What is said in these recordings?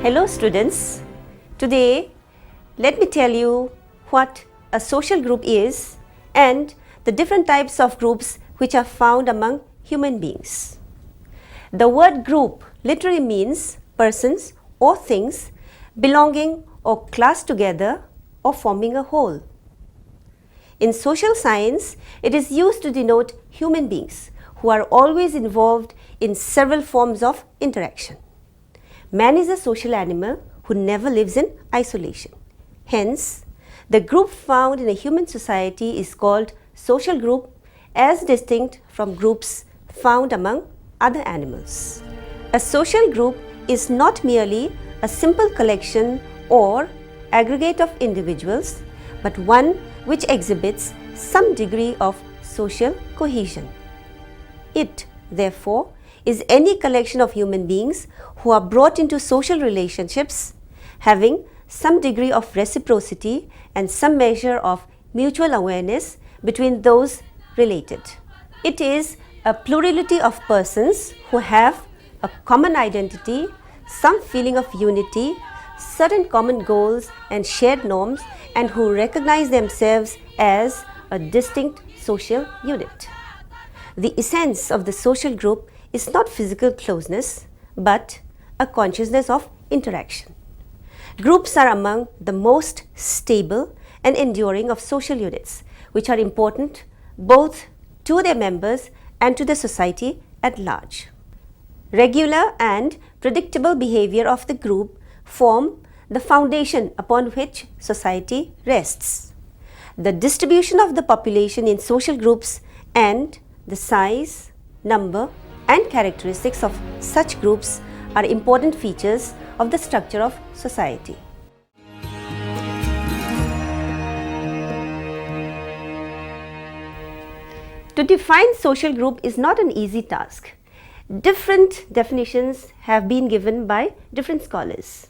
Hello students, today let me tell you what a social group is and the different types of groups which are found among human beings. The word group literally means persons or things belonging or classed together or forming a whole. In social science, it is used to denote human beings who are always involved in several forms of interaction. Man is a social animal who never lives in isolation. Hence, the group found in a human society is called social group as distinct from groups found among other animals. A social group is not merely a simple collection or aggregate of individuals, but one which exhibits some degree of social cohesion. It, therefore, is any collection of human beings who are brought into social relationships having some degree of reciprocity and some measure of mutual awareness between those related. It is a plurality of persons who have a common identity, some feeling of unity, certain common goals and shared norms, and who recognize themselves as a distinct social unit. The essence of the social group is not physical closeness, but a consciousness of interaction. Groups are among the most stable and enduring of social units, which are important both to their members and to the society at large. Regular and predictable behavior of the group form the foundation upon which society rests. The distribution of the population in social groups and the size, number, and characteristics of such groups are important features of the structure of society. To define social group is not an easy task. Different definitions have been given by different scholars.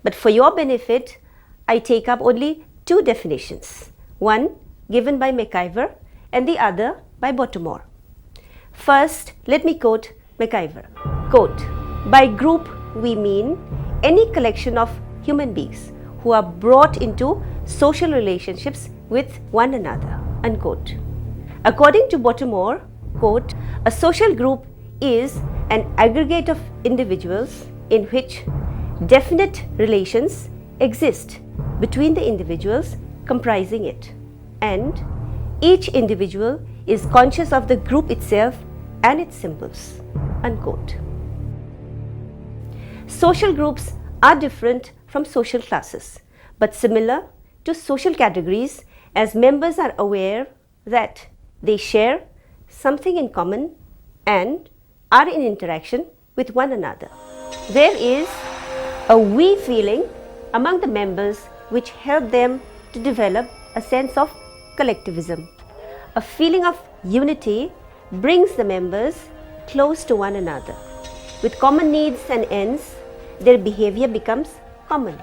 But for your benefit, I take up only two definitions, one given by McIver and the other by Bottomore. First, let me quote McIver. Quote, "By group we mean any collection of human beings who are brought into social relationships with one another." Unquote. According to Bottomore, quote, "A social group is an aggregate of individuals in which definite relations exist between the individuals comprising it, and each individual is conscious of the group itself and its symbols." Unquote. Social groups are different from social classes, but similar to social categories as members are aware that they share something in common and are in interaction with one another. There is a we feeling among the members which help them to develop a sense of collectivism. A feeling of unity brings the members close to one another. With common needs and ends, their behavior becomes common.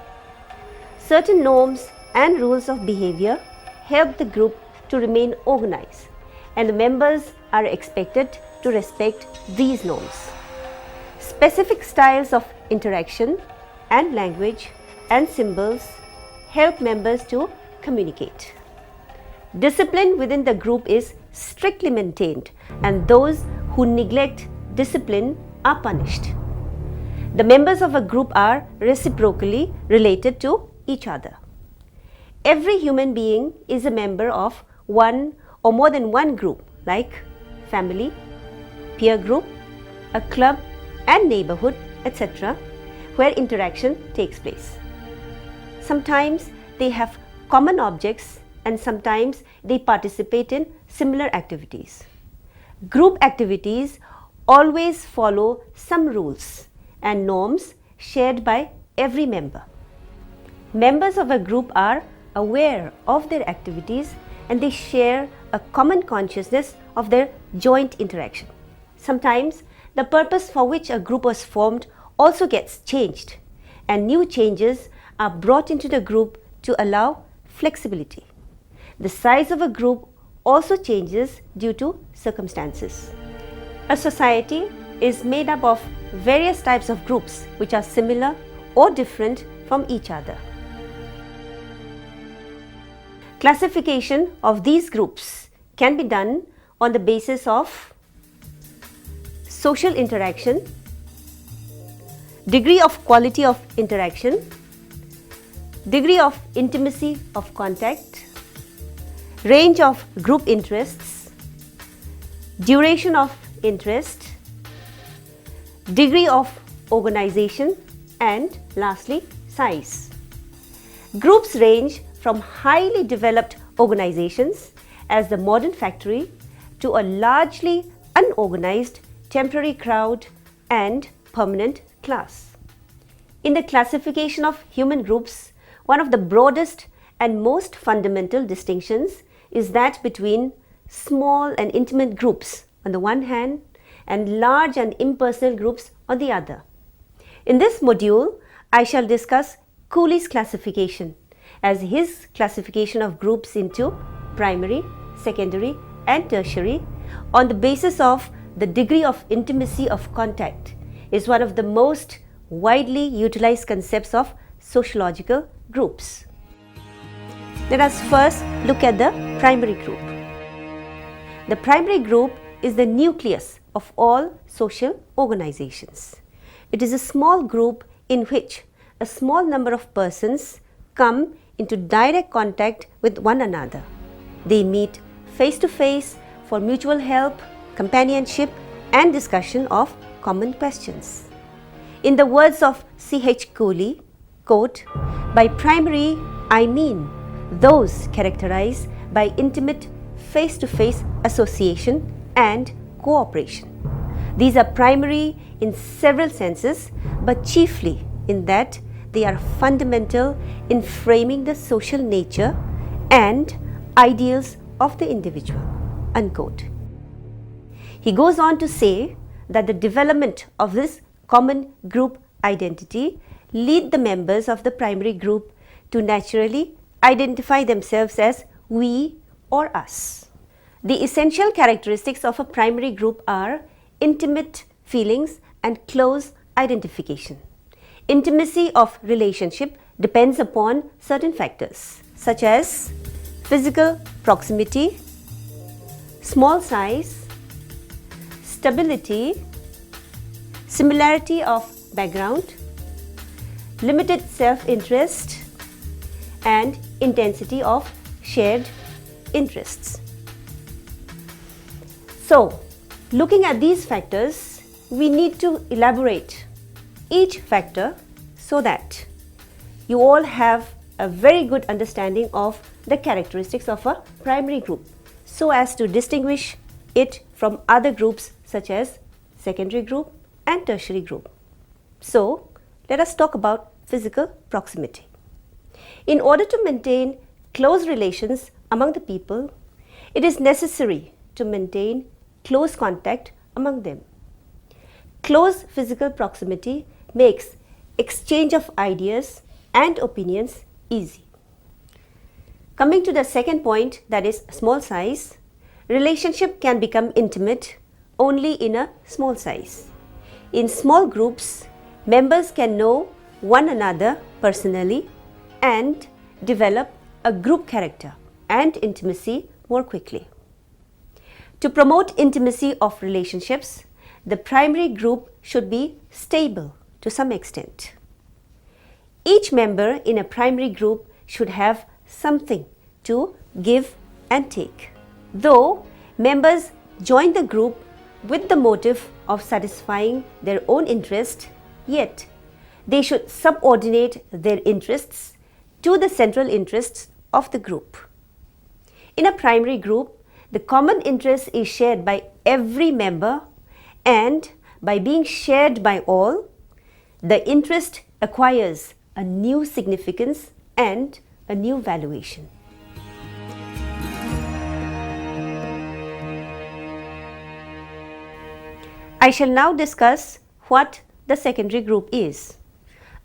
Certain norms and rules of behavior help the group to remain organized, and the members are expected to respect these norms. Specific styles of interaction and language and symbols help members to communicate. Discipline within the group is strictly maintained, and those who neglect discipline are punished. The members of a group are reciprocally related to each other. Every human being is a member of one or more than one group, like family, peer group, a club and neighborhood, etc., where interaction takes place. Sometimes they have common objects and sometimes they participate in similar activities. Group activities always follow some rules and norms shared by every member. Members of a group are aware of their activities and they share a common consciousness of their joint interaction. Sometimes the purpose for which a group was formed also gets changed, and new changes are brought into the group to allow flexibility. The size of a group also changes due to circumstances. A society is made up of various types of groups which are similar or different from each other. Classification of these groups can be done on the basis of social interaction, degree of quality of interaction, degree of intimacy of contact, range of group interests, duration of interest, degree of organization, and lastly, size. Groups range from highly developed organizations as the modern factory to a largely unorganized temporary crowd and permanent class. In the classification of human groups, one of the broadest and most fundamental distinctions is that between small and intimate groups on the one hand and large and impersonal groups on the other. In this module, I shall discuss Cooley's classification as his classification of groups into primary, secondary and tertiary on the basis of the degree of intimacy of contact is one of the most widely utilized concepts of sociological groups. Let us first look at the primary group. The primary group is the nucleus of all social organizations. It is a small group in which a small number of persons come into direct contact with one another. They meet face to face for mutual help, companionship and discussion of common questions. In the words of C.H. Cooley, quote, "By primary, I mean those characterized by intimate face-to-face association and cooperation. These are primary in several senses, but chiefly in that they are fundamental in framing the social nature and ideals of the individual." Unquote. He goes on to say that the development of this common group identity lead the members of the primary group to naturally identify themselves as we or us. The essential characteristics of a primary group are intimate feelings and close identification. Intimacy of relationship depends upon certain factors such as physical proximity, small size, stability, similarity of background, limited self-interest, and intensity of shared interests. So, looking at these factors, we need to elaborate each factor so that you all have a very good understanding of the characteristics of a primary group so as to distinguish it from other groups such as secondary group and tertiary group. So, let us talk about physical proximity. In order to maintain close relations among the people, it is necessary to maintain close contact among them. Close physical proximity makes exchange of ideas and opinions easy. Coming to the second point, that is small size, relationship can become intimate only in a small size. In small groups, members can know one another personally and develop a group character and intimacy more quickly. To promote intimacy of relationships, the primary group should be stable to some extent. Each member in a primary group should have something to give and take. Though members join the group with the motive of satisfying their own interest, yet they should subordinate their interests to the central interests of the group. In a primary group, the common interest is shared by every member, and by being shared by all, the interest acquires a new significance and a new valuation. I shall now discuss what the secondary group is.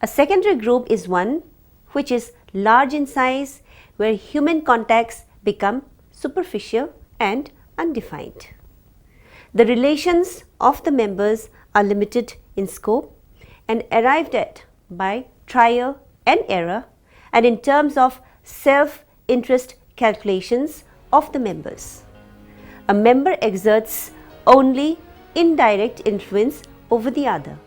A secondary group is one which is large in size, where human contacts become superficial and undefined. The relations of the members are limited in scope and arrived at by trial and error, and in terms of self-interest calculations of the members. A member exerts only indirect influence over the other.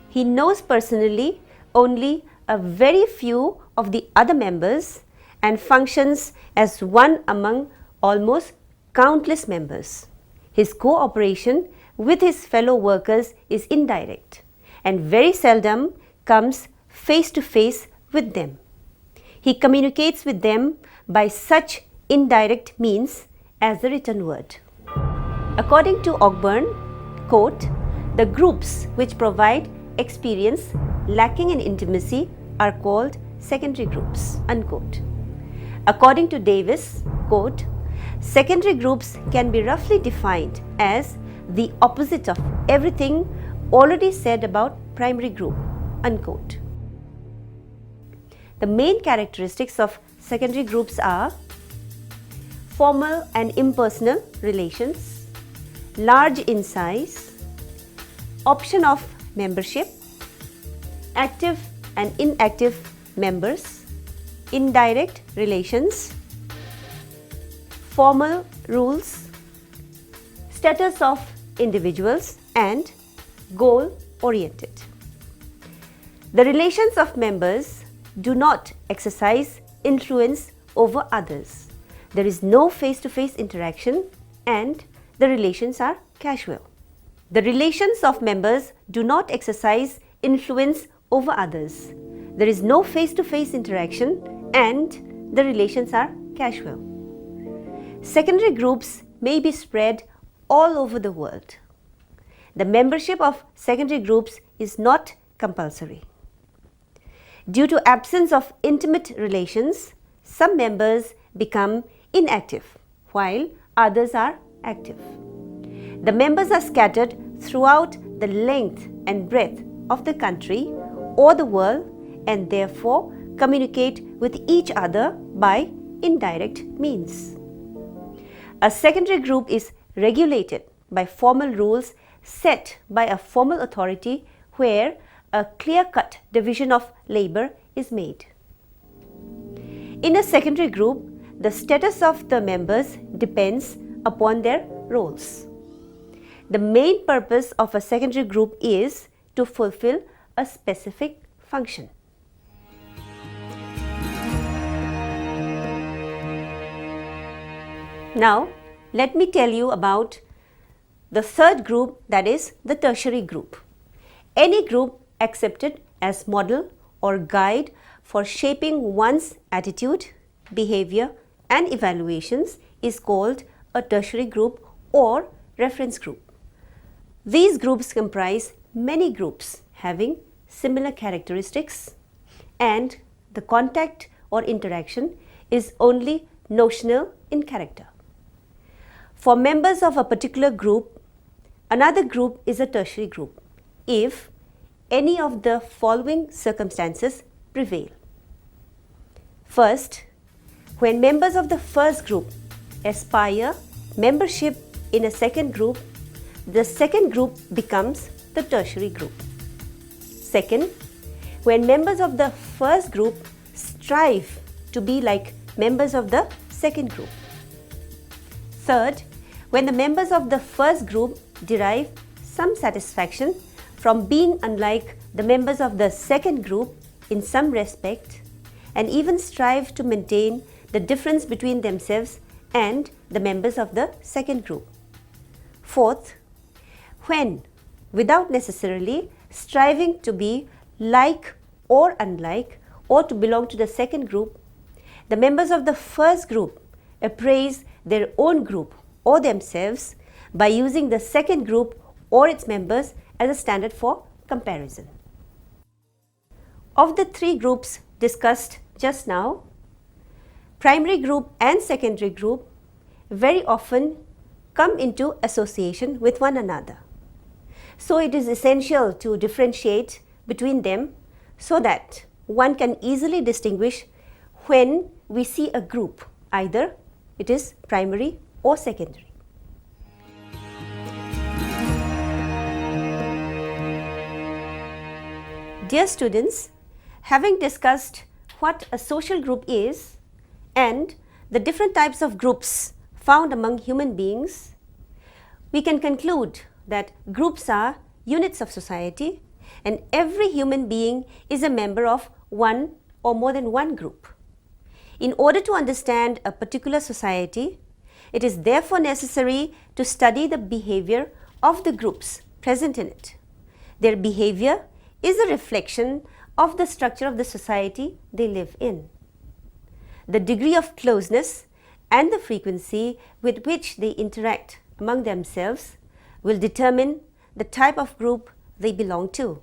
He knows personally only a very few of the other members and functions as one among almost countless members. His cooperation with his fellow workers is indirect and very seldom comes face to face with them. He communicates with them by such indirect means as the written word. According to Ogburn, quote, the groups which provide experience lacking in intimacy are called secondary groups, unquote. According to Davis, quote, secondary groups can be roughly defined as the opposite of everything already said about primary group, unquote. The main characteristics of secondary groups are formal and impersonal relations, large in size, option of membership, active and inactive members, indirect relations, formal rules, status of individuals, and goal-oriented. The relations of members do not exercise influence over others. There is no face-to-face interaction and the relations are casual. The relations of members do not exercise influence over others. There is no face-to-face interaction and the relations are casual. Secondary groups may be spread all over the world. The membership of secondary groups is not compulsory. Due to absence of intimate relations, some members become inactive while others are active. The members are scattered throughout the length and breadth of the country or the world and therefore communicate with each other by indirect means. A secondary group is regulated by formal rules set by a formal authority where a clear-cut division of labor is made. In a secondary group, the status of the members depends upon their roles. The main purpose of a secondary group is to fulfill a specific function. Now, let me tell you about the third group, that is the tertiary group. Any group accepted as model or guide for shaping one's attitude, behavior and evaluations is called a tertiary group or reference group. These groups comprise many groups having similar characteristics and the contact or interaction is only notional in character. For members of a particular group, another group is a tertiary group if any of the following circumstances prevail. First, when members of the first group aspire membership in a second group, the second group becomes the tertiary group. Second, when members of the first group strive to be like members of the second group. Third, when the members of the first group derive some satisfaction from being unlike the members of the second group in some respect and even strive to maintain the difference between themselves and the members of the second group. Fourth, when, without necessarily striving to be like or unlike or to belong to the second group, the members of the first group appraise their own group or themselves by using the second group or its members as a standard for comparison. Of the three groups discussed just now, primary group and secondary group very often come into association with one another. So it is essential to differentiate between them so that one can easily distinguish when we see a group, either it is primary or secondary. Dear students, Having discussed what a social group is and the different types of groups found among human beings, we can conclude that groups are units of society and every human being is a member of one or more than one group. In order to understand a particular society, it is therefore necessary to study the behavior of the groups present in it. Their behavior is a reflection of the structure of the society they live in. The degree of closeness and the frequency with which they interact among themselves will determine the type of group they belong to.